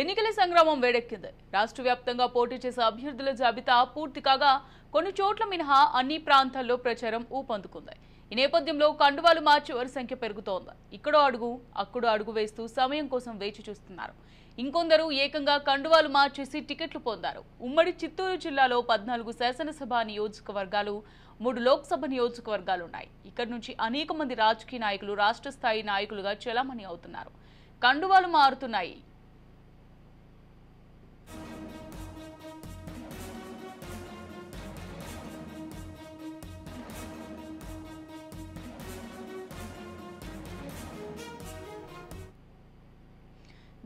ఎన్నికల సంగ్రామం వేడెక్కింది. రాష్ట్ర వ్యాప్తంగా పోటీ చేసే అభ్యర్థుల జాబితా పూర్తి కాగా కొన్ని చోట్ల మినహా అన్ని ప్రాంతాల్లో ప్రచారం ఊపందుకుంది. ఈ నేపథ్యంలో కండువాలు మార్చి వారి సంఖ్య పెరుగుతోంది. ఇక్కడో అడుగు అక్కడో అడుగు వేస్తూ సమయం కోసం వేచి చూస్తున్నారు. ఇంకొందరు ఏకంగా కండువాలు మార్చేసి టికెట్లు పొందారు. ఉమ్మడి చిత్తూరు జిల్లాలో 14 శాసనసభ నియోజకవర్గాలు, 3 లోక్సభ నియోజకవర్గాలున్నాయి. ఇక్కడి నుంచి అనేక మంది రాజకీయ నాయకులు రాష్ట్ర స్థాయి నాయకులుగా చెలామణి అవుతున్నారు. కండువాలు మారుతున్నాయి.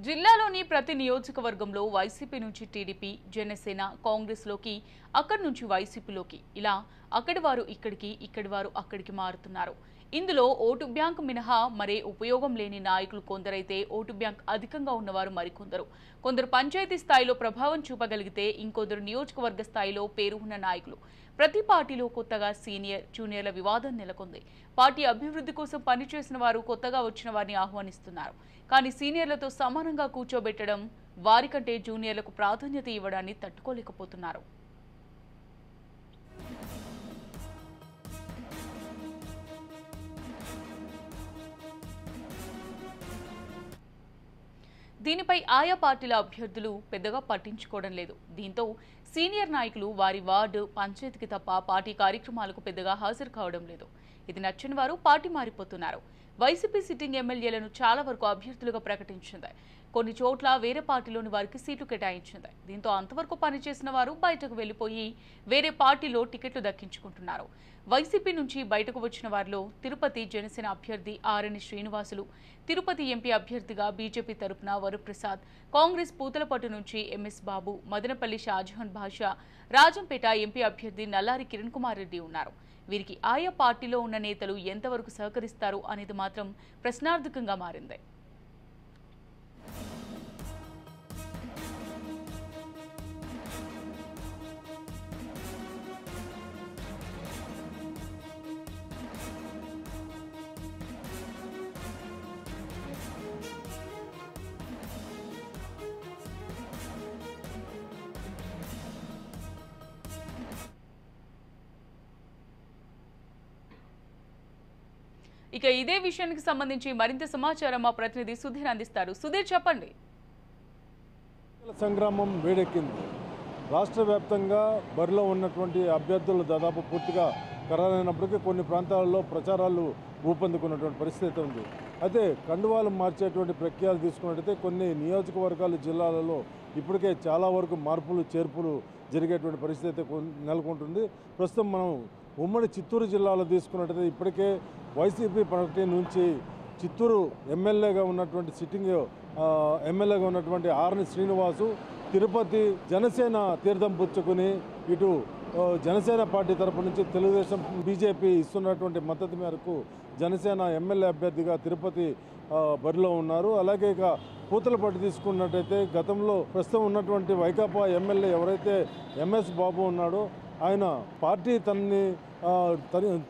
జిల్లాలోని ప్రతి నియోజకవర్గంలో వైసీపీ నుంచి టీడీపీ, జనసేన, కాంగ్రెస్లోకి, అక్కడి నుంచి వైసీపీలోకి, ఇలా అక్కడి వారు ఇక్కడికి, ఇక్కడి వారు అక్కడికి మారుతున్నారు. ఇందులో ఓటు బ్యాంక్ మినహా మరే ఉపయోగం లేని నాయకులు కొందరైతే ఓటు బ్యాంక్ అధికంగా ఉన్నవారు మరికొందరు. కొందరు పంచాయతీ స్థాయిలో ప్రభావం చూపగలిగితే ఇంకొందరు నియోజకవర్గ స్థాయిలో పేరు ఉన్న నాయకులు. ప్రతి పార్టీలో కొత్తగా సీనియర్, జూనియర్ల వివాదం నెలకొంది. పార్టీ అభివృద్ధి కోసం పనిచేసిన వారు కొత్తగా వచ్చిన వారిని ఆహ్వానిస్తున్నారు. కానీ సీనియర్లతో సమానంగా కూర్చోబెట్టడం, వారికంటే జూనియర్లకు ప్రాధాన్యత ఇవ్వడాన్ని తట్టుకోలేకపోతున్నారు. దీనిపై ఆయా పార్టీల అభ్యర్థులు పెద్దగా పట్టించుకోవడం లేదు. దీంతో సీనియర్ నాయకులు వారి వార్డు, పంచాయతీకి తప్ప పార్టీ కార్యక్రమాలకు పెద్దగా హాజరు కావడం లేదు. ఇది నచ్చని వారు పార్టీ మారిపోతున్నారు. వైసీపీ సిట్టింగ్ ఎమ్మెల్యేలను చాలా వరకు అభ్యర్థులుగా ప్రకటించింది. కొన్ని చోట్ల వేరే పార్టీలోని వారికి సీట్లు కేటాయించింది. దీంతో అంతవరకు పనిచేసిన వారు బయటకు వెళ్లిపోయి వేరే పార్టీలో టికెట్లు దక్కించుకుంటున్నారు. వైసీపీ నుంచి బయటకు వచ్చిన వారిలో తిరుపతి జనసేన అభ్యర్థి ఆరణి శ్రీనివాసులు, తిరుపతి ఎంపీ అభ్యర్థిగా బీజేపీ తరపున వరప్రసాద్, కాంగ్రెస్ పూతలపట్టు నుంచి ఎంఎస్ బాబు, మదనపల్లి షాజహాన్ భాషా, రాజంపేట ఎంపీ అభ్యర్థి నల్లారి కిరణ్ కుమార్ రెడ్డి ఉన్నారు. వీరికి ఆయా పార్టీలో ఉన్న నేతలు ఎంతవరకు సహకరిస్తారు అనేది మాత్రం ప్రశ్నార్థకంగా మారింది. ఇక ఇదే విషయానికి సంబంధించి మరింత సమాచారం మా ప్రతినిధి సుధీర్ అందిస్తారు. సుధీర్, చెప్పండి. సంగ్రామం వేడెక్కింది. రాష్ట్ర వ్యాప్తంగా బరిలో ఉన్నటువంటి అభ్యర్థులు దాదాపు పూర్తిగా ఖరారైనప్పటికీ కొన్ని ప్రాంతాలలో ప్రచారాలు ఊపందుకున్నటువంటి పరిస్థితి ఉంది. అయితే కండువాలు మార్చేటువంటి ప్రక్రియలు తీసుకున్నట్టయితే కొన్ని నియోజకవర్గాలు, జిల్లాలలో ఇప్పటికే చాలా వరకు మార్పులు, చేర్పులు జరిగేటువంటి పరిస్థితి నెలకొంటుంది. ప్రస్తుతం మనం ఉమ్మడి చిత్తూరు జిల్లాలో తీసుకున్నట్టయితే ఇప్పటికే వైసీపీ పార్టీ నుంచి చిత్తూరు ఎమ్మెల్యేగా ఉన్నటువంటి సిట్టింగ్ ఎమ్మెల్యేగా ఉన్నటువంటి ఆరణి శ్రీనివాసు తిరుపతి జనసేన తీర్థం పుచ్చుకుని ఇటు జనసేన పార్టీ తరపు నుంచి తెలుగుదేశం, బీజేపీ ఇస్తున్నటువంటి మద్దతు మేరకు జనసేన ఎమ్మెల్యే అభ్యర్థిగా తిరుపతి బరిలో ఉన్నారు. అలాగే ఇక పూతలపట్టు తీసుకున్నట్టయితే గతంలో ప్రస్తుతం ఉన్నటువంటి వైకాపా ఎమ్మెల్యే ఎవరైతే ఎంఎస్ బాబు ఉన్నాడో ఆయన పార్టీ తనని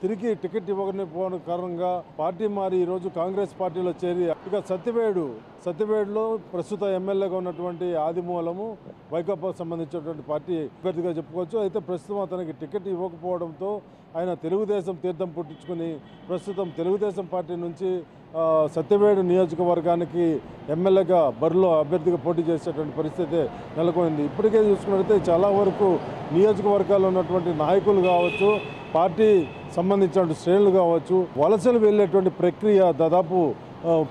తిరిగి టికెట్ ఇవ్వకపోవడం కారణంగా పార్టీ మారి ఈరోజు కాంగ్రెస్ పార్టీలో చేరి ఇక సత్యవేడులో ప్రస్తుత ఎమ్మెల్యేగా ఉన్నటువంటి ఆదిమూలము వైకాపాకు సంబంధించినటువంటి పార్టీ అభ్యర్థిగా చెప్పుకోవచ్చు. అయితే ప్రస్తుతం అతనికి టికెట్ ఇవ్వకపోవడంతో ఆయన తెలుగుదేశం తీర్థం పుట్టించుకుని ప్రస్తుతం తెలుగుదేశం పార్టీ నుంచి సత్యవేడు నియోజకవర్గానికి ఎమ్మెల్యేగా బరిలో అభ్యర్థిగా పోటీ చేసేటువంటి పరిస్థితి నెలకొంది. ఇప్పటికే చూసుకున్నట్లయితే చాలా వరకు నియోజకవర్గాల్లో ఉన్నటువంటి నాయకులు కావచ్చు, పార్టీ సంబంధించిన శ్రేణులు కావచ్చు, వలసలు వెళ్ళేటువంటి ప్రక్రియ దాదాపు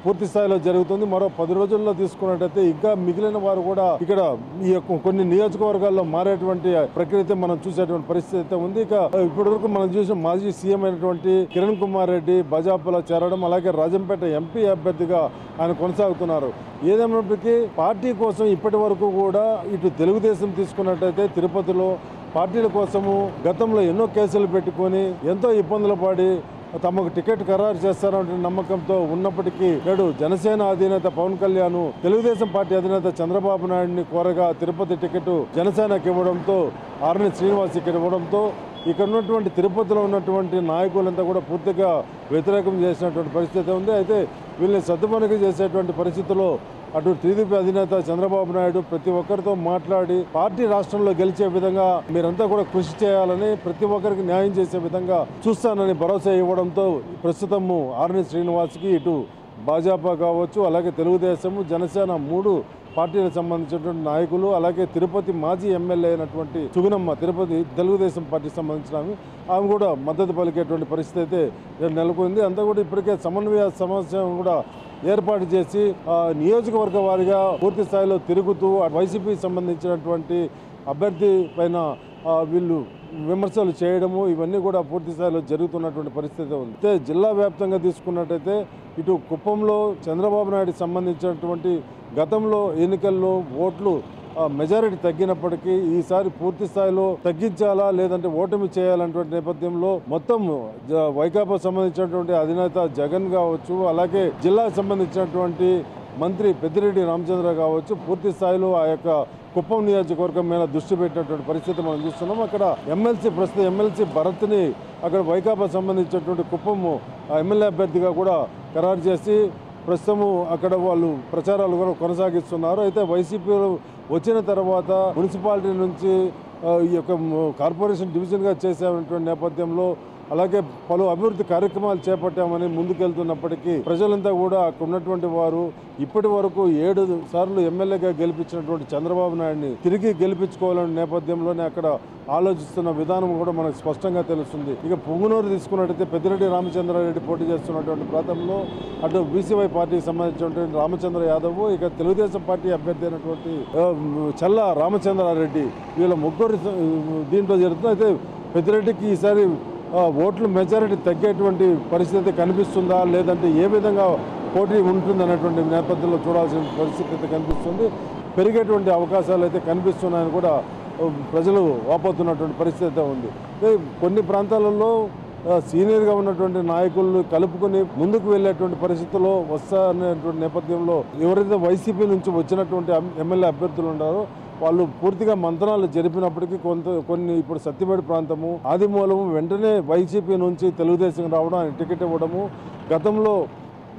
పూర్తి స్థాయిలో జరుగుతుంది. మరో 10 రోజుల్లో తీసుకున్నట్టయితే ఇంకా మిగిలిన వారు కూడా ఇక్కడ ఈ కొన్ని నియోజకవర్గాల్లో మారేటువంటి ప్రక్రియ మనం చూసేటువంటి పరిస్థితి ఉంది. ఇక ఇప్పటివరకు మనం చూసిన మాజీ సీఎం అయినటువంటి కిరణ్ కుమార్ రెడ్డి భాజపాలో చేరడం, అలాగే రాజంపేట ఎంపీ అభ్యర్థిగా ఆయన కొనసాగుతున్నారు. ఏదేమైనప్పటికీ పార్టీ కోసం ఇప్పటి వరకు కూడా ఇటు తెలుగుదేశం తీసుకున్నట్టయితే తిరుపతిలో పార్టీల కోసము గతంలో ఎన్నో కేసులు పెట్టుకొని ఎంతో ఇబ్బందులు పడి తమకు టికెట్ ఖరారు చేస్తారనే నమ్మకంతో ఉన్నప్పటికీ నేడు జనసేన అధినేత పవన్ కళ్యాణ్ తెలుగుదేశం పార్టీ అధినేత చంద్రబాబు నాయుడిని కోరగా తిరుపతి టికెట్ జనసేనకి ఇవ్వడంతో ఆరణి శ్రీనివాస్ ఇక్కడ ఇవ్వడంతో ఇక్కడ ఉన్నటువంటి తిరుపతిలో ఉన్నటువంటి నాయకులంతా కూడా పూర్తిగా వ్యతిరేకం చేసినటువంటి పరిస్థితి ఉంది. అయితే వీళ్ళని సద్దుమణికి చేసేటువంటి పరిస్థితుల్లో అటు టీడీపీ అధినేత చంద్రబాబు నాయుడు ప్రతి ఒక్కరితో మాట్లాడి పార్టీ రాష్ట్రంలో గెలిచే విధంగా మీరంతా కూడా కృషి చేయాలని, ప్రతి ఒక్కరికి న్యాయం చేసే విధంగా చూస్తానని భరోసా ఇవ్వడంతో ప్రస్తుతము ఆర్ని శ్రీనివాస్కి ఇటు భాజపా కావచ్చు, అలాగే తెలుగుదేశము, జనసేన 3 పార్టీలకు సంబంధించినటువంటి నాయకులు, అలాగే తిరుపతి మాజీ ఎమ్మెల్యే అయినటువంటి సుగుణమ్మ తిరుపతి తెలుగుదేశం పార్టీకి సంబంధించిన ఆమె కూడా మద్దతు పలికేటువంటి పరిస్థితి అయితే నెలకొంది. అంతా కూడా ఇప్పటికే సమన్వయ సమావేశం కూడా ఏర్పాటు చేసి నియోజకవర్గ వారిగా పూర్తి స్థాయిలో తిరుగుతూ వైసీపీకి సంబంధించినటువంటి అభ్యర్థి పైన వీళ్ళు విమర్శలు చేయడము ఇవన్నీ కూడా పూర్తి స్థాయిలో జరుగుతున్నటువంటి పరిస్థితి ఉంది. అయితే జిల్లా వ్యాప్తంగా తీసుకున్నట్టయితే ఇటు కుప్పంలో చంద్రబాబు నాయుడుకి సంబంధించినటువంటి గతంలో ఎన్నికల్లో ఓట్లు మెజారిటీ తగ్గినప్పటికీ ఈసారి పూర్తి స్థాయిలో తగ్గించాలా లేదంటే ఓటమి చేయాలన్నటువంటి నేపథ్యంలో మొత్తం వైకాపా సంబంధించినటువంటి అధినేత జగన్ కావచ్చు, అలాగే జిల్లాకు సంబంధించినటువంటి మంత్రి పెద్దిరెడ్డి రామచంద్ర కావచ్చు పూర్తి స్థాయిలో ఆ యొక్క కుప్పం నియోజకవర్గం మీద దృష్టి పెట్టినటువంటి పరిస్థితి మనం చూస్తున్నాం. అక్కడ ప్రస్తుత ఎమ్మెల్సీ భరత్ని అక్కడ వైకాపా సంబంధించినటువంటి కుప్పం ఎమ్మెల్యే అభ్యర్థిగా కూడా ఖరారు చేసి ప్రస్తుతము అక్కడ వాళ్ళు ప్రచారాలు కూడా కొనసాగిస్తున్నారు. అయితే వైసీపీ వచ్చిన తర్వాత మున్సిపాలిటీ నుంచి ఈ యొక్క కార్పొరేషన్ డివిజన్గా చేసేటువంటి నేపథ్యంలో అలాగే పలు అభివృద్ధి కార్యక్రమాలు చేపట్టామని ముందుకెళ్తున్నప్పటికీ ప్రజలంతా కూడా అక్కడ ఉన్నటువంటి వారు ఇప్పటి వరకు 7 సార్లు ఎమ్మెల్యేగా గెలిపించినటువంటి చంద్రబాబు నాయుడిని తిరిగి గెలిపించుకోవాలనే నేపథ్యంలోనే అక్కడ ఆలోచిస్తున్న విధానం కూడా మనకు స్పష్టంగా తెలుస్తుంది. ఇక పొంగునూరు తీసుకున్నట్టయితే పెద్దిరెడ్డి రామచంద్రారెడ్డి పోటీ చేస్తున్నటువంటి ప్రాంతంలో అటు బీసీవై పార్టీకి సంబంధించినటువంటి రామచంద్ర యాదవ్, ఇక తెలుగుదేశం పార్టీ అభ్యర్థి అయినటువంటి చల్లా రామచంద్రారెడ్డి వీళ్ళ 3 దీంట్లో జరుగుతుంది. అయితే పెద్దిరెడ్డికి ఈసారి ఓట్లు మెజారిటీ తగ్గేటువంటి పరిస్థితి కనిపిస్తుందా లేదంటే ఏ విధంగా పోటీ ఉంటుంది అనేటువంటి నేపథ్యంలో చూడాల్సిన పరిస్థితి అయితే కనిపిస్తుంది. పెరిగేటువంటి అవకాశాలు అయితే కనిపిస్తున్నాయని కూడా ప్రజలు వాపోతున్నటువంటి పరిస్థితి అయితే ఉంది. కొన్ని ప్రాంతాలలో సీనియర్గా ఉన్నటువంటి నాయకులను కలుపుకొని ముందుకు వెళ్ళేటువంటి పరిస్థితుల్లో వస్తారనేటువంటి నేపథ్యంలో ఎవరైతే వైసీపీ నుంచి వచ్చినటువంటి ఎమ్మెల్యే అభ్యర్థులు ఉన్నారో వాళ్ళు పూర్తిగా మంత్రాలు జరిపినప్పటికీ కొన్ని ఇప్పుడు సత్యవేడి ప్రాంతము ఆదిమూలము వెంటనే వైసీపీ నుంచి తెలుగుదేశం రావడం, ఆయన టికెట్ ఇవ్వడము, గతంలో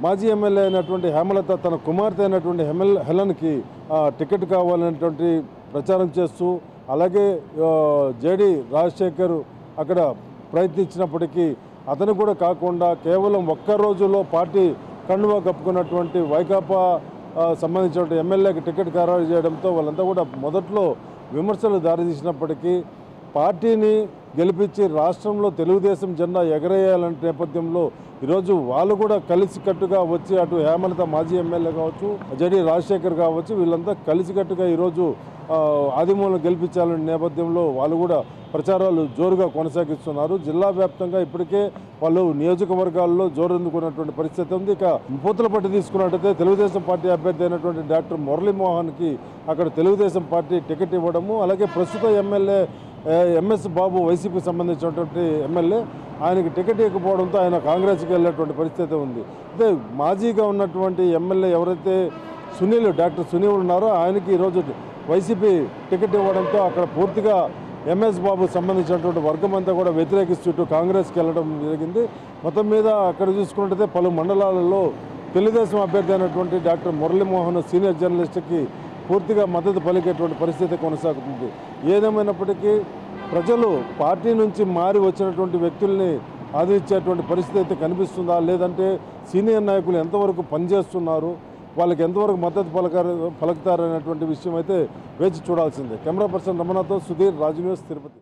మాజీ ఎమ్మెల్యే అయినటువంటి హేమలత తన కుమార్తె అయినటువంటి హెలన్కి టికెట్ కావాలనేటువంటి ప్రచారం చేస్తూ, అలాగే జేడి రాజశేఖర్ అక్కడ ప్రయత్నించినప్పటికీ అతను కూడా కాకుండా కేవలం ఒక్క రోజులో పార్టీ కండువా కప్పుకున్నటువంటి వైకాపా సంబంధించిన ఎమ్మెల్యేకి టికెట్ ఖరారు చేయడంతో వాళ్ళంతా కూడా మొదట్లో విమర్శలు దారితీసినప్పటికీ పార్టీని గెలిపించి రాష్ట్రంలో తెలుగుదేశం జెండా ఎగరేయాలనే నేపథ్యంలో ఈరోజు వాళ్ళు కూడా కలిసికట్టుగా వచ్చి అటు హేమలత మాజీ ఎమ్మెల్యే కావచ్చు, జడి రాజశేఖర్ కావచ్చు వీళ్ళంతా కలిసికట్టుగా ఈరోజు ఆదిమూలం గెలిపించాలనే నేపథ్యంలో వాళ్ళు కూడా ప్రచారాలు జోరుగా కొనసాగిస్తున్నారు. జిల్లా వ్యాప్తంగా ఇప్పటికే వాళ్ళు నియోజకవర్గాల్లో జోరందుకున్నటువంటి పరిస్థితి ఉంది. ఇక పూతలపట్టు తీసుకున్నట్టయితే తెలుగుదేశం పార్టీ అభ్యర్థి అయినటువంటి డాక్టర్ మురళీమోహన్కి అక్కడ తెలుగుదేశం పార్టీ టికెట్ ఇవ్వడము, అలాగే ప్రస్తుత ఎమ్మెల్యే ఎంఎస్ బాబు వైసీపీకి సంబంధించినటువంటి ఎమ్మెల్యే ఆయనకి టికెట్ ఇవ్వకపోవడంతో ఆయన కాంగ్రెస్కి వెళ్ళేటువంటి పరిస్థితి ఉంది. అయితే మాజీగా ఉన్నటువంటి ఎమ్మెల్యే ఎవరైతే డాక్టర్ సునీల్ ఉన్నారో ఆయనకి ఈరోజు వైసీపీ టికెట్ ఇవ్వడంతో అక్కడ పూర్తిగా ఎంఎస్ బాబు సంబంధించినటువంటి వర్గం అంతా కూడా వ్యతిరేకిస్తూ కాంగ్రెస్కి వెళ్ళడం జరిగింది. మొత్తం మీద అక్కడ చూసుకున్నట్టయితే పలు మండలాలలో తెలుగుదేశం అభ్యర్థి అయినటువంటి డాక్టర్ మురళీమోహన్ సీనియర్ జర్నలిస్ట్కి పూర్తిగా మద్దతు పలికేటువంటి పరిస్థితి కొనసాగుతుంది. ఏదేమైనప్పటికీ ప్రజలు పార్టీ నుంచి మారి వచ్చినటువంటి వ్యక్తుల్ని ఆదరించేటువంటి పరిస్థితి అయితే కనిపిస్తుందా లేదంటే సీనియర్ నాయకులు ఎంతవరకు పనిచేస్తున్నారు, వాళ్ళకి ఎంతవరకు మద్దతు పలుకుతారనేటువంటి విషయం అయితే వేచి చూడాల్సిందే. కెమెరా పర్సన్ రమణతో సుధీర్, రాజు న్యూస్, తిరుపతి.